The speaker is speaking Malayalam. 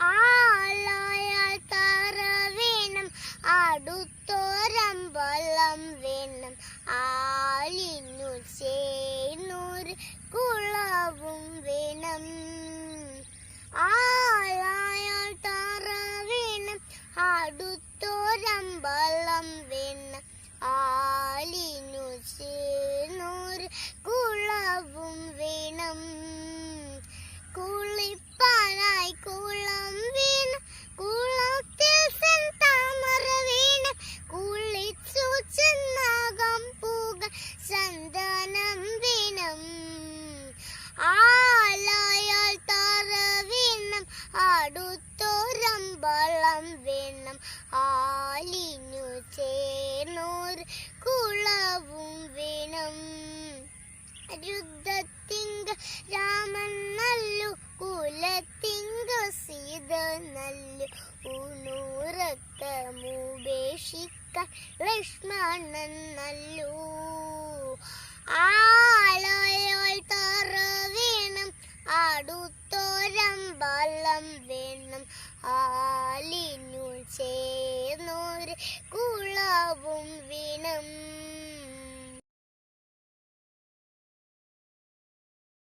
ആളായാൽ തറ വേണം, അടുത്തൊരമ്പലം വേണം, ആലിനു ചേർന്നൊരു കുളവും വേണം. ആളായാൽ തറ വേണം, അടുത്തൊരമ്പലം വേണം, ആലിനു ചേർന്നൊരു കുളവും വേണം. കുളിപ്പാനായി കുളം വേണം, കുളത്തിൽ താമര വേണം, കുളിച്ചു ചെന്നാകം പൂകൾ ചന്ദനം വേണം. ആളായാൽ തറ വേണം, അടുത്തൊരമ്പലം വേണം, ആലിനു ചേർന്നൊരു കുളവും വേണം. യുദ്ധത്തിങ്ക രാമൻ നല്ലു, കുലത്തിങ്ക സീത നല്ലു, ഉണൂറക്ക മുപേക്ഷിക്കാൻ ലക്ഷ്മണൻ നല്ലു. ആളായാൽ തറ വേണം, അടുത്തൊരമ്പലം വേണം, ആലിനു ചേർന്നൊരു കുളവും വേണം.